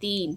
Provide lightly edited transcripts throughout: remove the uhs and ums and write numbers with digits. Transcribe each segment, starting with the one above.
3।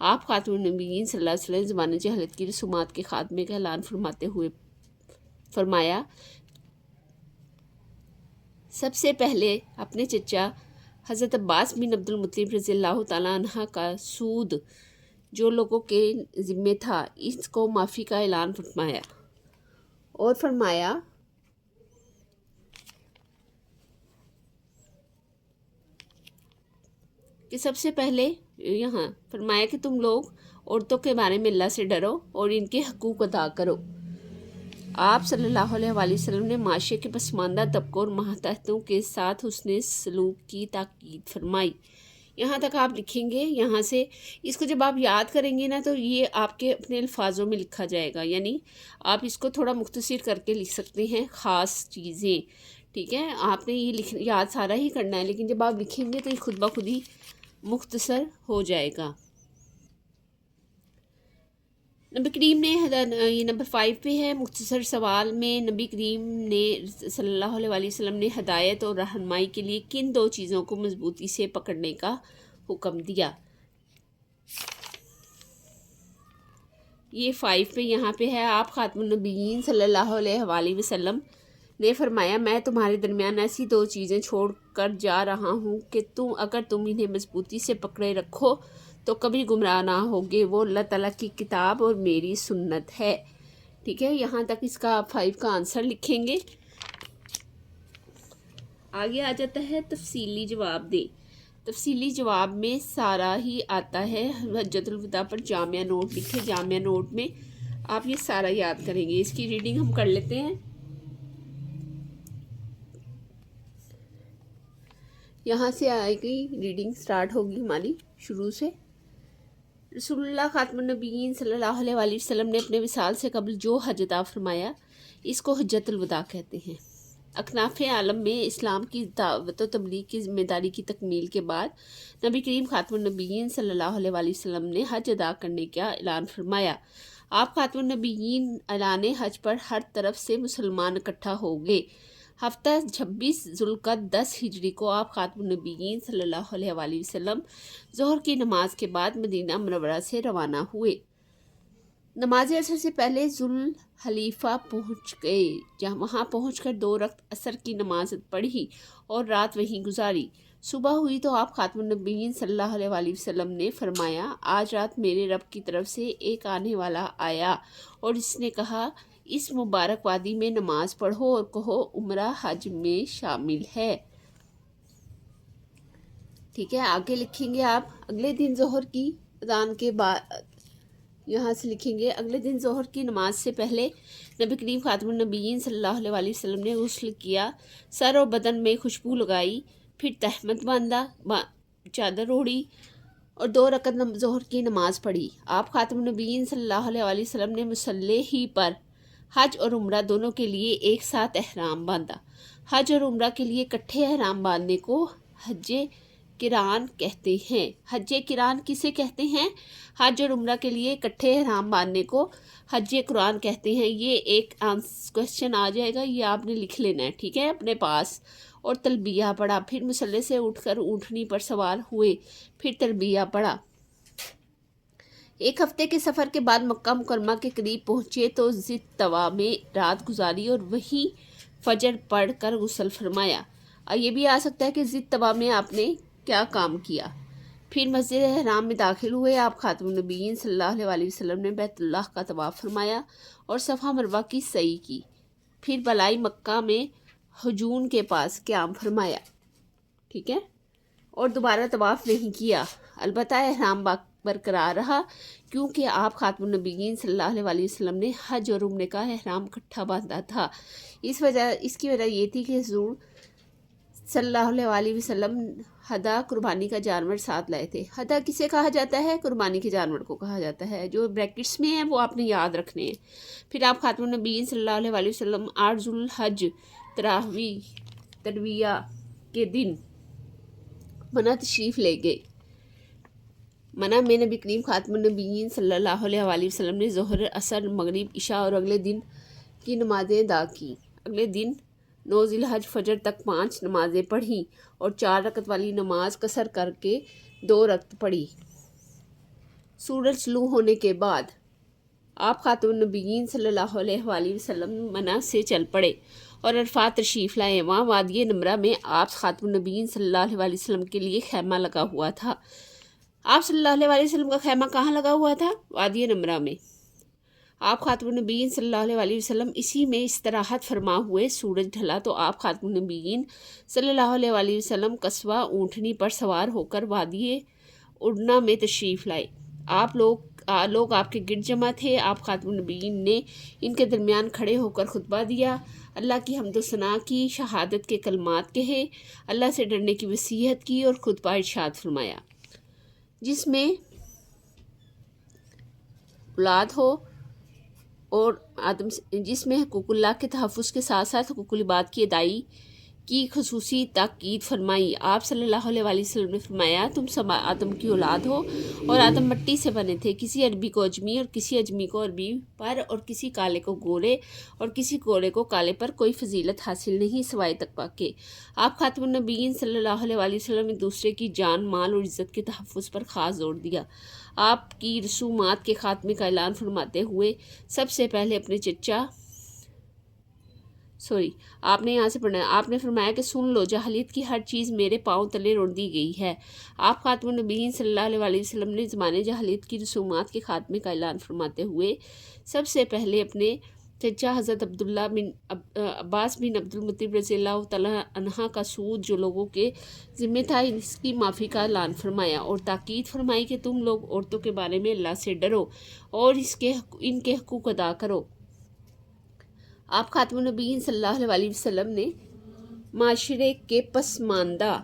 آپ خاتم النبیین صلی اللہ علیہ وسلم زمانہ جہالت کی رسومات کے خاتمے کا اعلان فرماتے ہوئے فرمایا، سب سے پہلے اپنے چچا حضرت عباس بن عبد المطلب رضی اللہ تعالیٰ عنہ کا سود جو لوگوں کے ذمے تھا، اس کو معافی کا اعلان فرمایا اور فرمایا کہ سب سے پہلے یہاں فرمایا کہ تم لوگ عورتوں کے بارے میں اللہ سے ڈرو اور ان کے حقوق ادا کرو۔ آپ صلی اللہ علیہ وآلہ وسلم نے معاشرے کے پسماندہ طبقوں اور ماتحتوں کے ساتھ حسن سلوک کی تاکید فرمائی۔ یہاں تک آپ لکھیں گے، یہاں سے اس کو جب آپ یاد کریں گے نا تو یہ آپ کے اپنے الفاظوں میں لکھا جائے گا، یعنی آپ اس کو تھوڑا مختصر کر کے لکھ سکتے ہیں، خاص چیزیں، ٹھیک ہے۔ آپ نے یہ یاد سارا ہی کرنا ہے، لیکن جب آپ لکھیں گے تو یہ خود بخود ہی مختصر ہو جائے گا۔ نبی کریم نے یہ نمبر 5 پہ ہے، مختصر سوال میں نبی کریم نے صلی اللہ علیہ وآلہ وسلم نے ہدایت اور رہنمائی کے لیے کن 2 چیزوں کو مضبوطی سے پکڑنے کا حکم دیا؟ یہ 5 پہ یہاں پہ ہے، آپ خاتم النبیین صلی اللہ علیہ وآلہ وسلم نے فرمایا، میں تمہارے درمیان ایسی 2 چیزیں چھوڑ کر جا رہا ہوں کہ اگر تم انہیں مضبوطی سے پکڑے رکھو تو کبھی گمراہ نہ ہوگے، وہ اللہ تعالیٰ کی کتاب اور میری سنت ہے، ٹھیک ہے۔ یہاں تک اس کا آپ 5 کا آنسر لکھیں گے۔ آگے آ جاتا ہے تفصیلی جواب دیں۔ تفصیلی جواب میں سارا ہی آتا ہے، حجۃ الوداع پر جامعہ نوٹ لکھے، جامعہ نوٹ میں آپ یہ سارا یاد کریں گے۔ اس کی ریڈنگ ہم کر لیتے ہیں۔ یہاں سے آئے گی ریڈنگ، سٹارٹ ہوگی ہماری شروع سے۔ رسول اللہ خاتم النبیین صلی اللہ علیہ وآلہ وسلم نے اپنے وصال سے قبل جو حج عطا فرمایا، اس کو حجۃ الوداع کہتے ہیں۔ اکناف عالم میں اسلام کی دعوت و تبلیغ کی ذمہ داری کی تکمیل کے بعد نبی کریم خاتم النبیین صلی اللہ علیہ وآلہ وسلم نے حج ادا کرنے کا اعلان فرمایا۔ آپ خاتم النبیین اعلان حج پر ہر طرف سے مسلمان اکٹھا ہو گئے۔ ہفتہ 26 ذوالقعدہ 10 ہجری کو آپ خاتم النبیین صلی اللہ علیہ وآلہ وسلم ظہر کی نماز کے بعد مدینہ منورہ سے روانہ ہوئے۔ نماز عصر سے پہلے ذوالحلیفہ پہنچ گئے، وہاں پہنچ کر 2 رکعت عصر کی نماز پڑھی اور رات وہیں گزاری۔ صبح ہوئی تو آپ خاتم النبیین صلی اللہ علیہ وآلہ وسلم نے فرمایا، آج رات میرے رب کی طرف سے ایک آنے والا آیا اور اس نے کہا، اس مبارک وادی میں نماز پڑھو اور کہو عمرہ حج میں شامل ہے، ٹھیک ہے۔ آگے لکھیں گے آپ، اگلے دن ظہر کی اذان کے بعد یہاں سے لکھیں گے، اگلے دن ظہر کی نماز سے پہلے نبی کریم خاتم النبیین صلی اللہ علیہ وآلہ وسلم نے غسل کیا، سر اور بدن میں خوشبو لگائی، پھر تہمت باندھا، چادر اوڑھی اور 2 رکعت ظہر کی نماز پڑھی۔ آپ خاتم النبیین صلی اللہ علیہ وآلہ وسلم نے مصلی ہی پر حج اور عمرہ دونوں کے لیے ایک ساتھ احرام باندھا۔ حج اور عمرہ کے لیے اکٹھے احرام باندھنے کو حج قران کہتے ہیں۔ حج قران کسے کہتے ہیں؟ حج اور عمرہ کے لیے اکٹھے احرام باندھنے کو حج قران کہتے ہیں۔ یہ ایک کوشچن آ جائے گا، یہ آپ نے لکھ لینا ہے، ٹھیک ہے، اپنے پاس۔ اور تلبیہ پڑھا، پھر مصلی سے اٹھ کر اونٹنی پر سوار ہوئے، پھر تلبیہ پڑھا۔ 1 ہفتے کے سفر کے بعد مکہ مکرمہ کے قریب پہنچے تو ذی الطوا میں رات گزاری اور وہیں فجر پڑھ کر غسل فرمایا۔ یہ بھی آ سکتا ہے کہ ذی الطوا میں آپ نے کیا کام کیا۔ پھر مسجد حرام میں داخل ہوئے، آپ خاتم النبیین صلی اللہ علیہ وآلہ وسلم نے بیت اللہ کا طواف فرمایا اور صفا مروہ کی سعی کی، پھر بالائی مکہ میں حجون کے پاس قیام فرمایا، ٹھیک ہے، اور دوبارہ طواف نہیں کیا۔ البتہ احرام برقرار رہا، کیونکہ آپ خاتم النبیین صلی اللہ علیہ وآلہ وسلم نے حج اور عمرے کا احرام اکٹھا باندھا تھا۔ اس کی وجہ یہ تھی کہ حضور صلی اللہ علیہ وآلہ وسلم ہدا قربانی کا جانور ساتھ لائے تھے۔ ہدا کسے کہا جاتا ہے؟ قربانی کے جانور کو کہا جاتا ہے۔ جو بریکٹس میں ہیں وہ آپ نے یاد رکھنے ہیں۔ پھر آپ خاتم النبیین صلی اللہ علیہ وآلہ وسلم 8 ذوالحج ترویہ کے دن منی تشریف لے گئے۔ منی میں نبی کریم خاتم النبیین صلی اللہ علیہ وآلہ وسلم نے ظہر، عصر، مغرب، عشاء اور اگلے دن کی نمازیں ادا کی۔ اگلے دن 9 ذی الحج فجر تک 5 نمازیں پڑھیں اور 4 رکعت والی نماز قصر کر کے 2 رکعت پڑھی۔ سورج طلوع ہونے کے بعد آپ خاتم النبیین صلی اللہ علیہ وآلہ وسلم منع سے چل پڑے اور عرفات تشریف لائے۔ وہاں وادی نمرہ میں آپ خاتم النبیین صلی اللہ علیہ وسلم کے لیے خیمہ لگا ہوا تھا۔ آپ صلی اللہ علیہ وسلم کا خیمہ کہاں لگا ہوا تھا؟ وادی نمرہ میں۔ آپ خاتم النبیین صلی اللہ علیہ وسلم اسی میں استراحت فرما ہوئے۔ سورج ڈھلا تو آپ خاتم النبیین صلی اللہ علیہ وسلم قصوہ اونٹنی پر سوار ہو کر وادی اڑنا میں تشریف لائے۔ لوگ آپ کے گرد جمع تھے۔ آپ خاتم النبیین نے ان کے درمیان کھڑے ہو کر خطبہ دیا، اللہ کی حمد و ثنا کی، شہادت کے کلمات کہے، اللہ سے ڈرنے کی وصیت کی اور خطبہ ارشاد فرمایا، جس میں اولاد ہو اور جس میں حقوق اللہ کے تحفظ کے ساتھ ساتھ حقوق العباد کی ادائی کی خصوصی تاکید فرمائی۔ آپ صلی اللہ علیہ وسلم نے فرمایا، تم سب آدم کی اولاد ہو اور آدم مٹی سے بنے تھے، کسی عربی کو اجمی اور کسی اجمی کو عربی پر اور کسی کالے کو گورے اور کسی گورے کو کالے پر کوئی فضیلت حاصل نہیں سوائے تقویٰ کے۔ آپ خاتم النبیین صلی اللہ علیہ وسلم نے دوسرے کی جان، مال اور عزت کے تحفظ پر خاص زور دیا۔ آپ کی رسومات کے خاتمے کا اعلان فرماتے ہوئے سب سے پہلے اپنے آپ نے یہاں سے پڑھنا ہے، آپ نے فرمایا کہ سن لو، جاہلیت کی ہر چیز میرے پاؤں تلے روڑ دی گئی ہے۔ آپ خاتم النبیین صلی اللہ علیہ وسلم نے زمانے جاہلیت کی رسومات کے خاتمے کا اعلان فرماتے ہوئے سب سے پہلے اپنے چچا حضرت عبداللہ بن عباس بن عبد المطلب رضی اللہ تعالیٰ عنہ کا سود جو لوگوں کے ذمہ تھا، اس کی معافی کا اعلان فرمایا اور تاکید فرمائی کہ تم لوگ عورتوں کے بارے میں اللہ سے ڈرو اور ان کے حقوق ادا کرو۔ آپ خاتم النبیین صلی اللہ علیہ وسلم نے معاشرے کے پسماندہ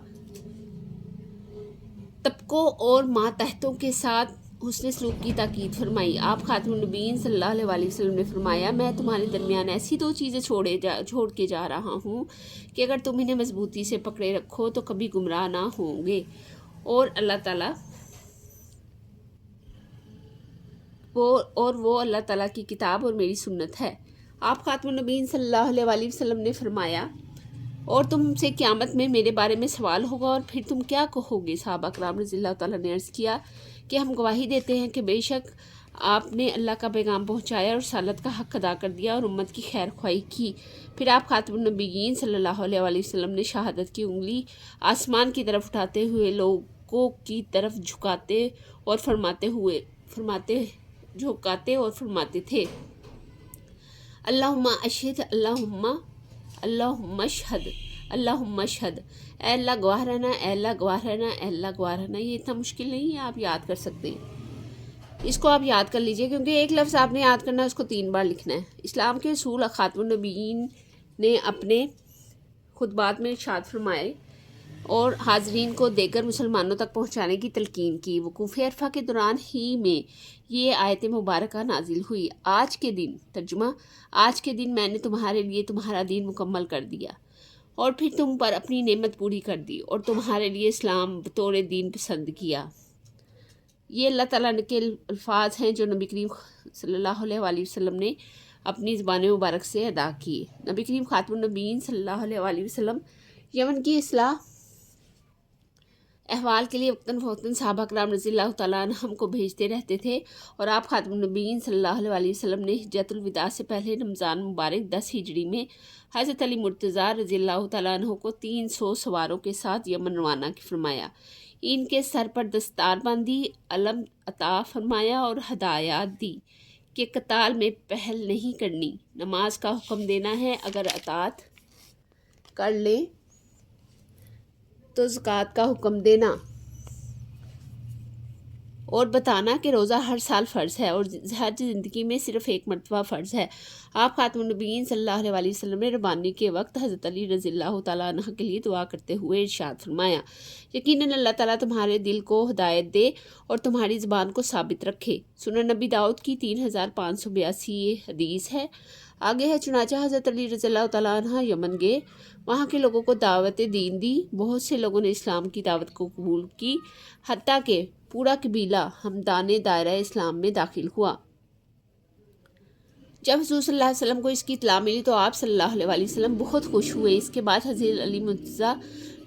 طبقوں اور ماتحتوں کے ساتھ حسن سلوک کی تاکید فرمائی۔ آپ خاتم النبیین صلی اللہ علیہ وسلم نے فرمایا، میں تمہارے درمیان ایسی دو چیزیں چھوڑ کے جا رہا ہوں کہ اگر تم انہیں مضبوطی سے پکڑے رکھو تو کبھی گمراہ نہ ہوں گے، اور وہ اللہ تعالیٰ کی کتاب اور میری سنت ہے۔ آپ خاتم النبیین صلی اللہ علیہ وسلم نے فرمایا، اور تم سے قیامت میں میرے بارے میں سوال ہوگا اور پھر تم کیا کہو گے؟ صحابہ کرام رضی اللہ تعالیٰ نے عرض کیا کہ ہم گواہی دیتے ہیں کہ بے شک آپ نے اللہ کا پیغام پہنچایا اور رسالت کا حق ادا کر دیا اور امت کی خیر خواہی کی۔ پھر آپ خاتم النبیین صلی اللہ علیہ وسلم نے شہادت کی انگلی آسمان کی طرف اٹھاتے ہوئے لوگوں کی طرف جھکاتے اور فرماتے تھے، اللہم اشہد، اللہم اشہد، اللہم اشہد، اے اللہ گواہ رہنا، اے اللہ گواہ رہنا، اے اللہ گواہ رہنا۔ یہ اتنا مشکل نہیں ہے، آپ یاد کر سکتے ہیں، اس کو آپ یاد کر لیجئے، کیونکہ ایک لفظ آپ نے یاد کرنا ہے، اس کو 3 بار لکھنا ہے۔ اسلام کے اصول خاتم النبیین نے اپنے خطبات میں ارشاد فرمائے اور حاضرین کو دیگر مسلمانوں تک پہنچانے کی تلقین کی۔ وقوف عرفہ کے دوران ہی میں یہ آیت مبارکہ نازل ہوئی۔ آج کے دن، ترجمہ، آج کے دن میں نے تمہارے لیے تمہارا دین مکمل کر دیا اور پھر تم پر اپنی نعمت پوری کر دی اور تمہارے لیے اسلام بطور دین پسند کیا۔ یہ اللہ تعالیٰ کے الفاظ ہیں جو نبی کریم صلی اللہ علیہ وسلم نے اپنی زبان مبارک سے ادا کیے۔ نبی کریم خاتم النبیین صلی اللہ علیہ وسلم یمن کی اصلاح احوال کے لیے وقتاً فوقتاً صحابہ کرام رضی اللہ تعالیٰ عنہم کو بھیجتے رہتے تھے، اور آپ خاتم النبیین صلی اللہ علیہ وسلم نے حجۃ الوداع سے پہلے رمضان مبارک 10 ہجری میں حضرت علی مرتضیٰ رضی اللہ تعالیٰ عنہ کو 300 سواروں کے ساتھ یمن روانہ فرمایا۔ ان کے سر پر دستار باندھی، علم عطا فرمایا اور ہدایات دی کہ قتال میں پہل نہیں کرنی، نماز کا حکم دینا ہے، اگر اطاعت کر لیں تو زکوٰۃ کا حکم دینا، اور بتانا کہ روزہ ہر سال فرض ہے اور حج زندگی میں صرف ایک مرتبہ فرض ہے۔ آپ خاتم النبیین صلی اللہ علیہ وسلم نے ربانی کے وقت حضرت علی رضی اللہ تعالیٰ عنہ کے لیے دعا کرتے ہوئے ارشاد فرمایا، یقیناً اللہ تعالیٰ تمہارے دل کو ہدایت دے اور تمہاری زبان کو ثابت رکھے۔ سنن نبی داؤد کی 3582 حدیث ہے۔ آگے ہے، چنانچہ حضرت علی رضی اللہ تعالیٰ عنہ یمن گئے، وہاں کے لوگوں کو دعوت دین دی، بہت سے لوگوں نے اسلام کی دعوت کو قبول کی، حتیٰ کہ پورا قبیلہ ہمدان دائرہ اسلام میں داخل ہوا۔ جب حضور صلی اللہ علیہ وسلم کو اس کی اطلاع ملی تو آپ صلی اللہ علیہ وسلم بہت خوش ہوئے۔ اس کے بعد حضرت علی مرتضیٰ